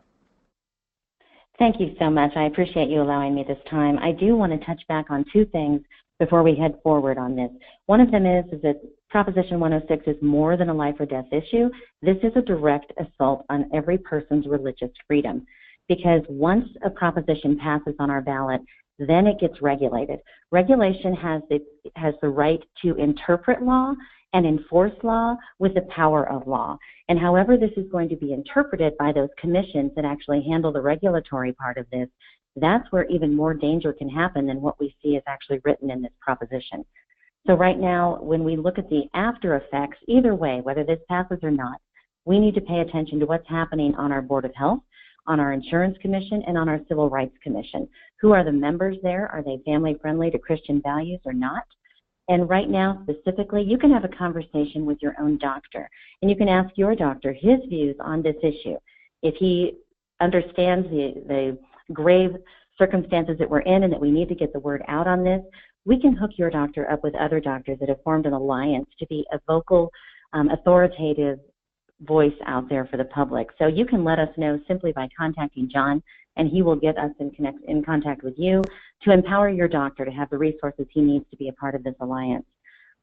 Thank you so much. I appreciate you allowing me this time. I do want to touch back on 2 things before we head forward on this. One of them is that Proposition 106 is more than a life or death issue. This is a direct assault on every person's religious freedom, because once a proposition passes on our ballot, then it gets regulated. Regulation has the right to interpret law and enforce law with the power of law. And however this is going to be interpreted by those commissions that actually handle the regulatory part of this, that's where even more danger can happen than what we see is actually written in this proposition. So right now, when we look at the after effects, either way, whether this passes or not, we need to pay attention to what's happening on our Board of Health, on our Insurance Commission, and on our Civil Rights Commission. Who are the members there? Are they family-friendly to Christian values or not? And right now, specifically, you can have a conversation with your own doctor, and you can ask your doctor his views on this issue. If he understands the grave circumstances that we're in and that we need to get the word out on this, we can hook your doctor up with other doctors that have formed an alliance to be a vocal, authoritative voice out there for the public. So you can let us know simply by contacting John, and he will get us in contact with you to empower your doctor to have the resources he needs to be a part of this alliance.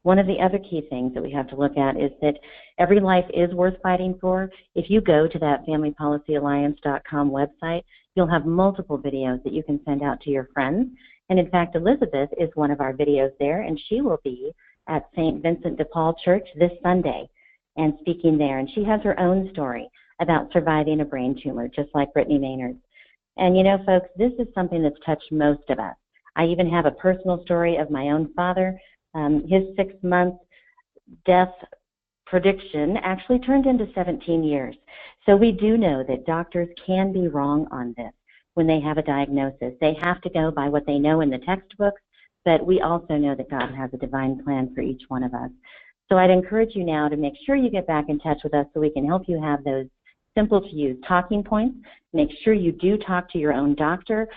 One of the other key things that we have to look at is that every life is worth fighting for. If you go to that FamilyPolicyAlliance.com website, you'll have multiple videos that you can send out to your friends. And in fact, Elizabeth is one of our videos there, and she will be at St. Vincent de Paul Church this Sunday and speaking there. And she has her own story about surviving a brain tumor, just like Brittany Maynard's. And folks, this is something that's touched most of us. I even have a personal story of my own father. His 6-month death prediction actually turned into 17 years. So we do know that doctors can be wrong on this when they have a diagnosis. They have to go by what they know in the textbooks, but we also know that God has a divine plan for each one of us. So I'd encourage you now to make sure you get back in touch with us so we can help you have those simple-to-use talking points. Make sure you do talk to your own doctor.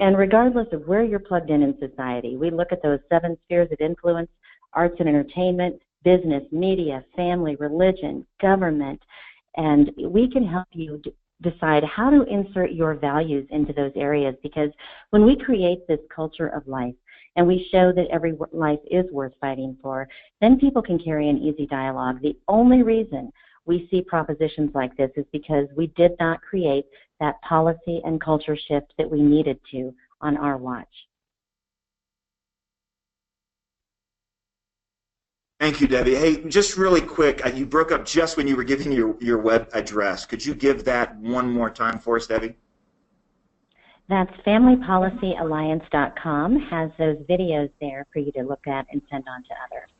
And regardless of where you're plugged in society, we look at those 7 spheres of influence: arts and entertainment, business, media, family, religion, government, and we can help you decide how to insert your values into those areas, because when we create this culture of life and we show that every life is worth fighting for, then people can carry an easy dialogue. The only reason we see propositions like this is because we did not create that policy and culture shift that we needed to on our watch. Thank you, Debbie. Hey, just really quick, you broke up just when you were giving your web address. Could you give that one more time for us, Debbie? That's FamilyPolicyAlliance.com, has those videos there for you to look at and send on to others.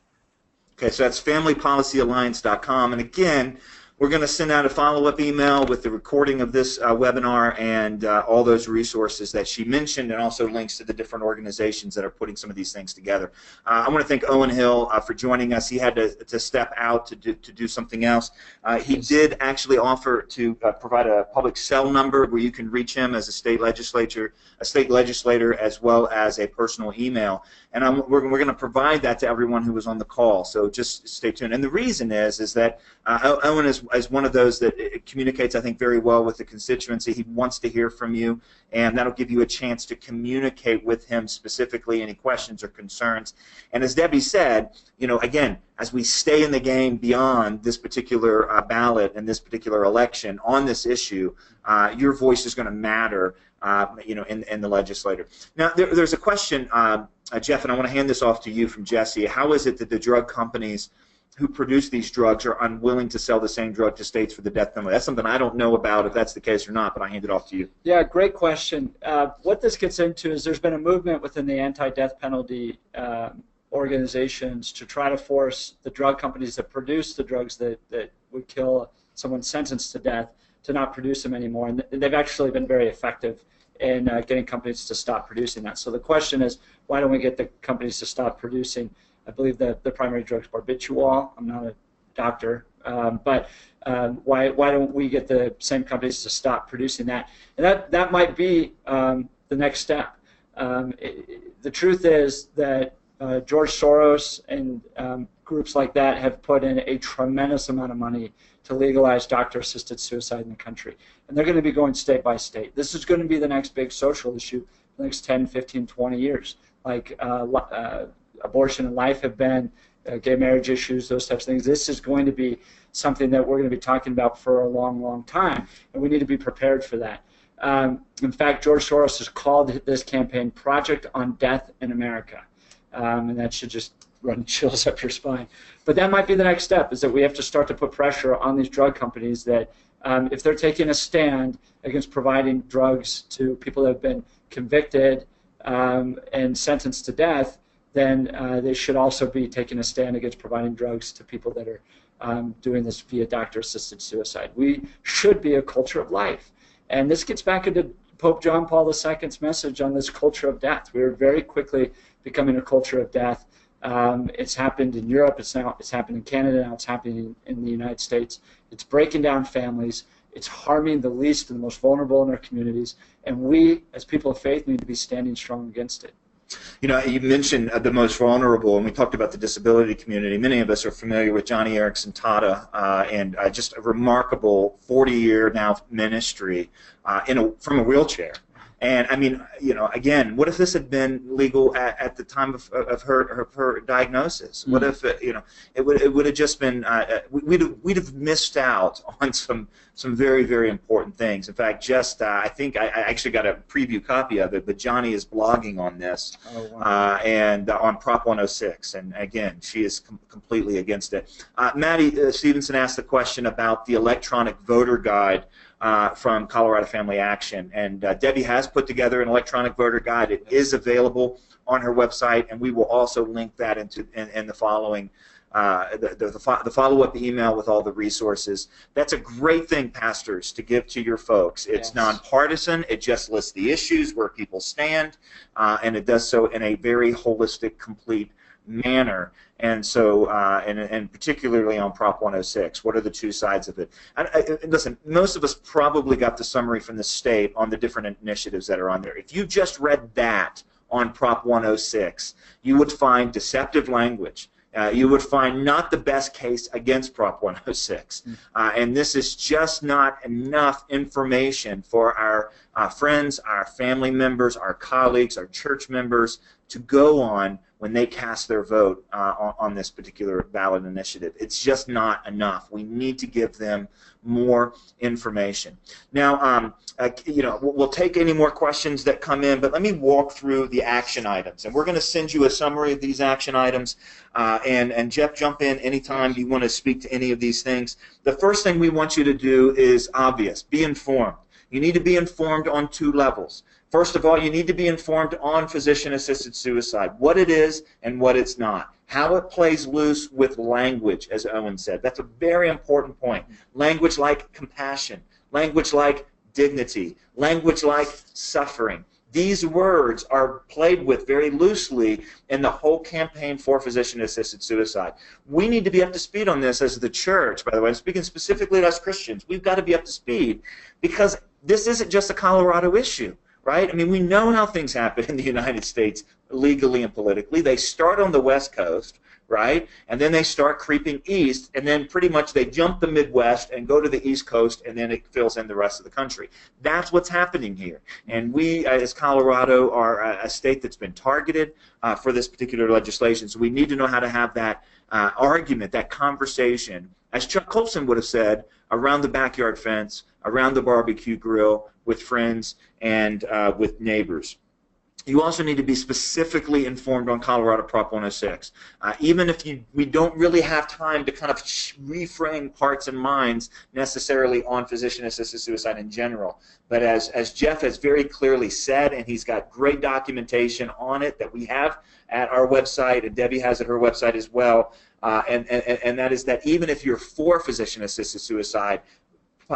Okay, so that's FamilyPolicyAlliance.com. And again, we're going to send out a follow-up email with the recording of this webinar and all those resources that she mentioned, and also links to the different organizations that are putting some of these things together. I want to thank Owen Hill for joining us. He had to step out to do something else. He did actually offer to provide a public cell number where you can reach him as a state legislator, as well as a personal email. And we're going to provide that to everyone who was on the call. So just stay tuned. And the reason is that Owen is one of those that it communicates, I think, very well with the constituency. He wants to hear from you, and that'll give you a chance to communicate with him specifically any questions or concerns. And as Debbie said, again, as we stay in the game beyond this particular ballot and this particular election on this issue, your voice is going to matter, in the legislature. Now, there's a question, Jeff, and I want to hand this off to you from Jesse. How is it that the drug companies who produce these drugs are unwilling to sell the same drug to states for the death penalty? That's something I don't know about if that's the case or not, but I hand it off to you. Yeah, great question. What this gets into is there's been a movement within the anti-death penalty organizations to try to force the drug companies that produce the drugs that would kill someone sentenced to death to not produce them anymore. And they've actually been very effective in getting companies to stop producing that. So the question is, why don't we get the companies to stop producing? I believe that the primary drug is barbiturate. I'm not a doctor, but why don't we get the same companies to stop producing that? And that might be the next step. The truth is that George Soros and groups like that have put in a tremendous amount of money to legalize doctor-assisted suicide in the country. And they're going to be going state by state. This is going to be the next big social issue for the next 10, 15, 20 years. Like abortion and life have been, gay marriage issues, those types of things. This is going to be something that we're going to be talking about for a long, long time, and we need to be prepared for that. In fact, George Soros has called this campaign Project on Death in America, and that should just run chills up your spine. But that might be the next step, is that we have to start to put pressure on these drug companies that if they're taking a stand against providing drugs to people that have been convicted and sentenced to death, then they should also be taking a stand against providing drugs to people that are doing this via doctor-assisted suicide. We should be a culture of life. And this gets back into Pope John Paul II's message on this culture of death. We are very quickly becoming a culture of death. It's happened in Europe, it's happened in Canada, now it's happening in the United States. It's breaking down families. It's harming the least and the most vulnerable in our communities. And we, as people of faith, need to be standing strong against it. You mentioned the most vulnerable, and we talked about the disability community. Many of us are familiar with Johnny Erickson Tata and just a remarkable 40-year now ministry from a wheelchair. And I mean, again, what if this had been legal at the time of her diagnosis? What if it would have just been we'd have missed out on some very, very important things. In fact, I think I actually got a preview copy of it, but Johnny is blogging on this. Oh, wow. And on Prop 106, and again, she is completely against it. Maddie Stevenson asked the question about the electronic voter guide from Colorado Family Action, and Debbie has put together an electronic voter guide. It is available on her website, and we will also link that in the following the follow-up email with all the resources. That's a great thing, pastors, to give to your folks. It's nonpartisan. It just lists the issues, where people stand, and it does so in a very holistic, complete manner. And so, and particularly on Prop 106, what are the two sides of it? Listen, most of us probably got the summary from the state on the different initiatives that are on there. If you just read that on Prop 106, you would find deceptive language. You would find not the best case against Prop 106. And this is just not enough information for our friends, our family members, our colleagues, our church members to go on when they cast their vote on this particular ballot initiative. It's just not enough. We need to give them more information. Now, we'll take any more questions that come in, but let me walk through the action items. And we're going to send you a summary of these action items. And Jeff, jump in anytime you want to speak to any of these things. The first thing we want you to do is obvious. Be informed. You need to be informed on two levels. First of all, you need to be informed on physician-assisted suicide, what it is and what it's not, how it plays loose with language, as Owen said. That's a very important point. Language like compassion, language like dignity, language like suffering. These words are played with very loosely in the whole campaign for physician-assisted suicide. We need to be up to speed on this as the church, by the way. I'm speaking specifically to us Christians. We've got to be up to speed because this isn't just a Colorado issue. Right? I mean, we know how things happen in the United States legally and politically. They start on the West Coast, right? And then they start creeping east, and then pretty much they jump the Midwest and go to the East Coast, and then it fills in the rest of the country. That's what's happening here. And we, as Colorado, are a state that's been targeted for this particular legislation, so we need to know how to have that argument, that conversation, as Chuck Colson would have said, around the backyard fence, around the barbecue grill, with friends and with neighbors. You also need to be specifically informed on Colorado Prop 106. Even if we don't really have time to kind of reframe hearts and minds necessarily on physician-assisted suicide in general. But as Jeff has very clearly said, and he's got great documentation on it that we have at our website, and Debbie has at her website as well, and that is that even if you're for physician-assisted suicide,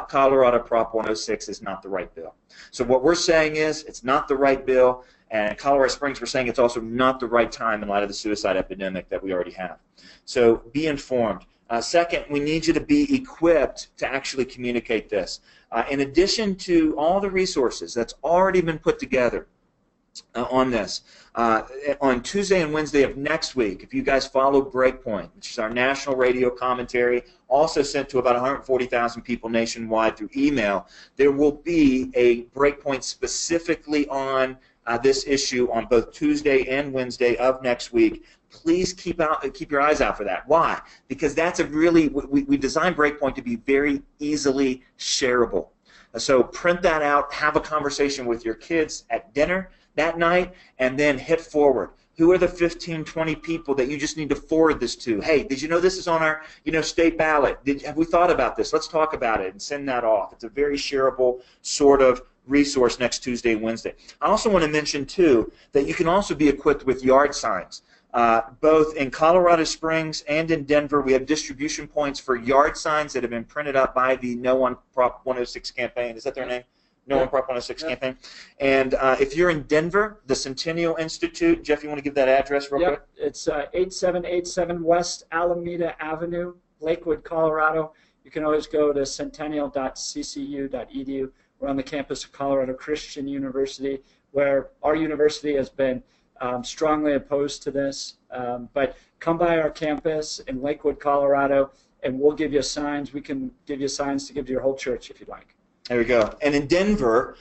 Colorado Prop 106 is not the right bill. So what we're saying is it's not the right bill, and Colorado Springs, we're saying it's also not the right time in light of the suicide epidemic that we already have. So be informed. Second, we need you to be equipped to actually communicate this. In addition to all the resources that's already been put together on this, on Tuesday and Wednesday of next week, if you guys follow Breakpoint, which is our national radio commentary, also sent to about 140,000 people nationwide through email, there will be a Breakpoint specifically on this issue on both Tuesday and Wednesday of next week. Please keep your eyes out for that. Why? Because that's a really, we designed Breakpoint to be very easily shareable. So print that out, have a conversation with your kids at dinner that night, and then hit forward. Who are the 15, 20 people that you just need to forward this to? Hey, did you know this is on our state ballot? Have we thought about this? Let's talk about it and send that off. It's a very shareable sort of resource next Tuesday and Wednesday. I also want to mention, too, that you can also be equipped with yard signs. Both in Colorado Springs and in Denver, we have distribution points for yard signs that have been printed up by the No One Prop 106 campaign. Is that their name? No One Prop 106 campaign. And if you're in Denver, the Centennial Institute, Jeff, you want to give that address real quick? It's 8787 West Alameda Avenue, Lakewood, Colorado. You can always go to centennial.ccu.edu. We're on the campus of Colorado Christian University, where our university has been strongly opposed to this. But come by our campus in Lakewood, Colorado, and we'll give you signs. We can give you signs to give to your whole church if you'd like. There we go. And in Denver,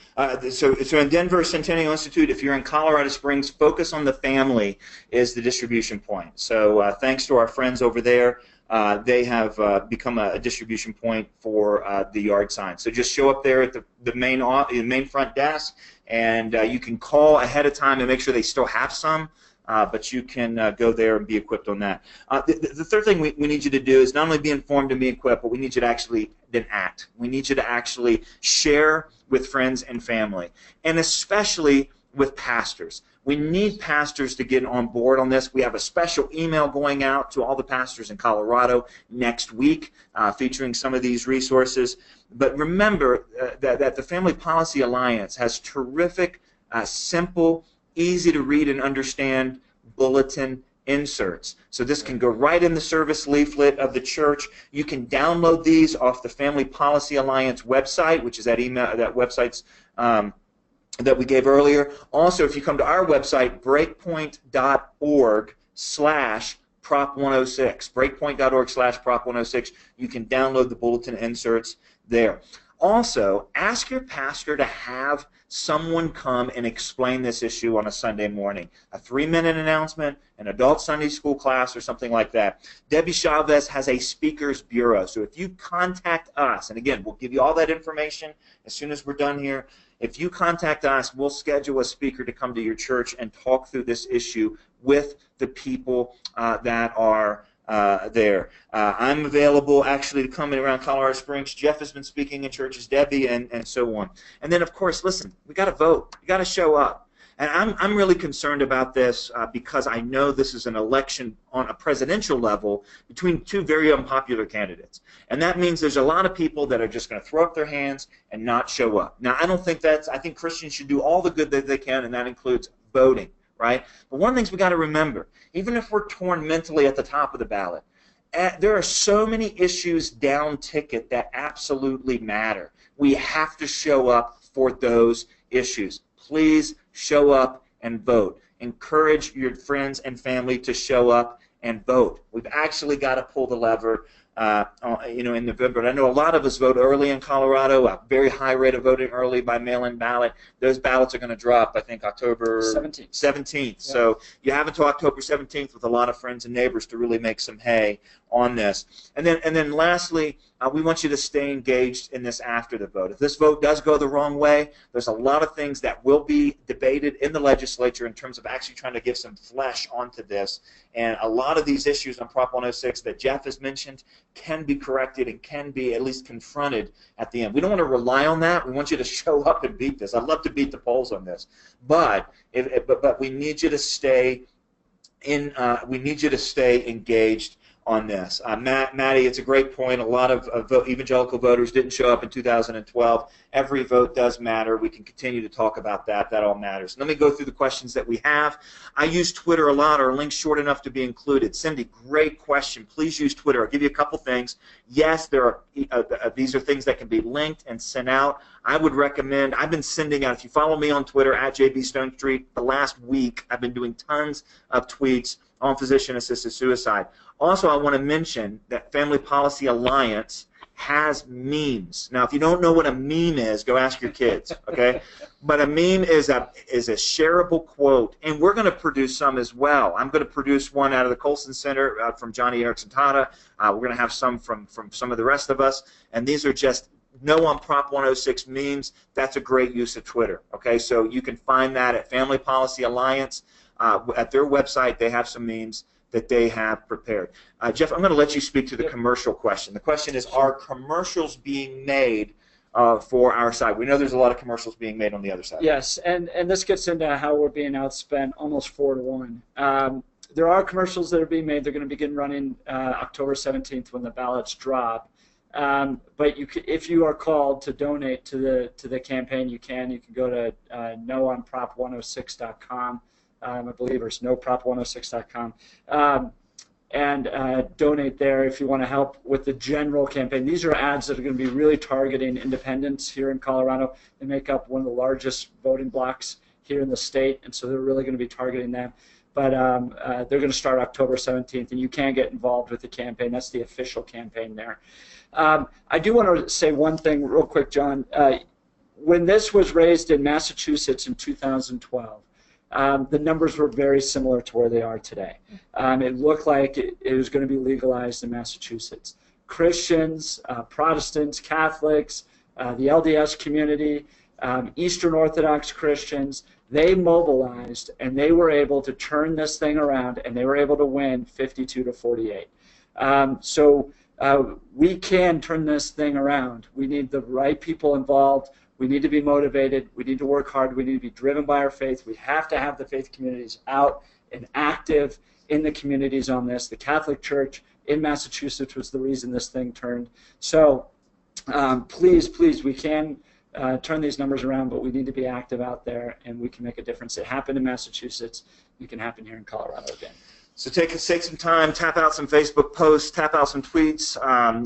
so in Denver, Centennial Institute, if you're in Colorado Springs, Focus on the Family is the distribution point. So thanks to our friends over there, they have become a distribution point for the yard sign. So just show up there at the main front desk, and you can call ahead of time and make sure they still have some. But you can go there and be equipped on that. The third thing we need you to do is not only be informed and be equipped, but we need you to actually then act. We need you to actually share with friends and family, and especially with pastors. We need pastors to get on board on this. We have a special email going out to all the pastors in Colorado next week featuring some of these resources. But remember that the Family Policy Alliance has terrific, simple, easy to read and understand bulletin inserts. So this can go right in the service leaflet of the church. You can download these off the Family Policy Alliance website, which is that website's that we gave earlier. Also, if you come to our website, breakpoint.org/Prop106, breakpoint.org/Prop106, you can download the bulletin inserts there. Also, ask your pastor to have someone come and explain this issue on a Sunday morning. A 3-minute announcement, an adult Sunday school class, or something like that. Debbie Chaves has a speakers bureau. So if you contact us, and again, we'll give you all that information as soon as we're done here. If you contact us, we'll schedule a speaker to come to your church and talk through this issue with the people that are there. I'm available actually to come in around Colorado Springs. Jeff has been speaking in churches, Debbie, and so on. And then, of course, listen, we got to vote. We got to show up. And I'm really concerned about this because I know this is an election on a presidential level between two very unpopular candidates. And that means there's a lot of people that are just going to throw up their hands and not show up. Now, I think Christians should do all the good that they can, and that includes voting, right? But one of the things we got to remember, even if we're torn mentally at the top of the ballot, there are so many issues down ticket that absolutely matter. We have to show up for those issues. Please show up and vote. encourage your friends and family to show up and vote. We've actually got to pull the lever in November. And I know a lot of us vote early in Colorado, a very high rate of voting early by mail-in ballot. Those ballots are going to drop, I think, October 17th. Yeah. So you have until October 17th with a lot of friends and neighbors to really make some hay on this. And then lastly, we want you to stay engaged in this after the vote. If this vote does go the wrong way, there's a lot of things that will be debated in the legislature in terms of actually trying to give some flesh onto this. And a lot of these issues on Prop 106 that Jeff has mentioned can be corrected and can be at least confronted at the end. We don't want to rely on that. We want you to show up and beat this. I'd love to beat the polls on this, but we need you to stay engaged on this. Maddie, it's a great point. A lot of evangelical voters didn't show up in 2012. Every vote does matter. We can continue to talk about that. That all matters. Let me go through the questions that we have. I use Twitter a lot. Our link's short enough to be included. Cindy, great question. Please use Twitter. I'll give you a couple things. Yes, there are these are things that can be linked and sent out. I would recommend, I've been sending out, if you follow me on Twitter, at JB Stonestreet, the last week I've been doing tons of tweets on physician-assisted suicide. Also, I want to mention that Family Policy Alliance has memes. Now, if you don't know what a meme is, go ask your kids, okay? But a meme is a shareable quote, and we're going to produce some as well. I'm going to produce one out of the Colson Center from Johnny Erickson Tata. We're going to have some from some of the rest of us, and these are just no on Prop 106 memes. That's a great use of Twitter, okay? So you can find that at Family Policy Alliance. At their website, they have some memes that they have prepared. Jeff, I'm going to let you speak to the commercial question. The question is, are commercials being made for our side? We know there's a lot of commercials being made on the other side. Yes, and this gets into how we're being outspent almost 4-1. There are commercials that are being made. They're going to begin running October 17th when the ballots drop. But if you are called to donate to the campaign, you can go to noonprop106.com. I believe it's noprop106.com, and donate there if you want to help with the general campaign. These are ads that are going to be really targeting independents here in Colorado. They make up one of the largest voting blocks here in the state, and so they're really going to be targeting them. But they're going to start October 17th, and you can get involved with the campaign. That's the official campaign there. I do want to say one thing real quick, John. When this was raised in Massachusetts in 2012, the numbers were very similar to where they are today. It looked like it was going to be legalized in Massachusetts. Christians, Protestants, Catholics, the LDS community, Eastern Orthodox Christians, they mobilized and they were able to turn this thing around, and they were able to win 52-48. So we can turn this thing around. We need the right people involved. We need to be motivated. We need to work hard. We need to be driven by our faith. We have to have the faith communities out and active in the communities on this. The Catholic Church in Massachusetts was the reason this thing turned. So please, we can turn these numbers around, but we need to be active out there, and we can make a difference. It happened in Massachusetts. It can happen here in Colorado again. So take some time, tap out some Facebook posts, tap out some tweets,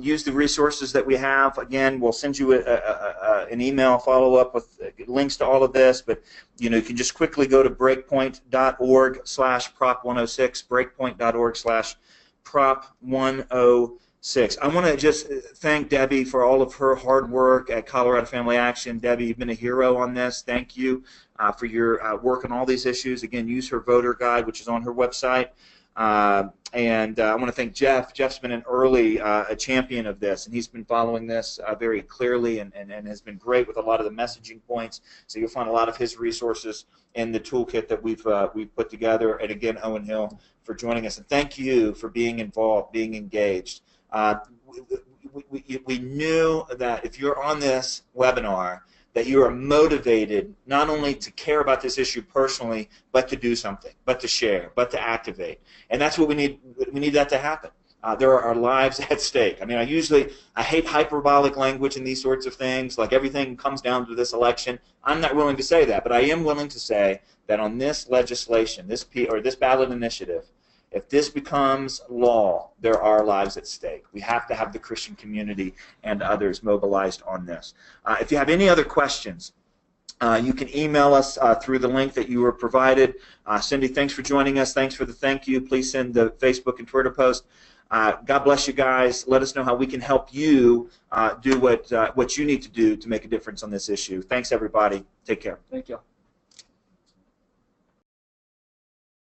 use the resources that we have. Again, we'll send you an email follow-up with links to all of this, but you can just quickly go to breakpoint.org/prop106, breakpoint.org/prop106. I want to just thank Debbie for all of her hard work at Colorado Family Action. Debbie, you've been a hero on this. Thank you for your work on all these issues. Again, use her voter guide, which is on her website. And I want to thank Jeff. Jeff's been an early champion of this, and he's been following this very clearly and has been great with a lot of the messaging points. So you'll find a lot of his resources in the toolkit that we've put together. And again, Owen Hill for joining us. And thank you for being involved, being engaged. We knew that if you're on this webinar, that you are motivated not only to care about this issue personally, but to do something, but to share, but to activate. And that's what we need. We need that to happen. There are lives at stake. I mean, I hate hyperbolic language and these sorts of things, like everything comes down to this election. I'm not willing to say that, but I am willing to say that on this legislation, this ballot initiative, if this becomes law, there are lives at stake. We have to have the Christian community and others mobilized on this. If you have any other questions, You can email us through the link that you were provided. Cindy, thanks for joining us. Thanks for the thank you. Please send the Facebook and Twitter post. God bless you guys. Let us know how we can help you do what you need to do to make a difference on this issue. Thanks, everybody. Take care. Thank you.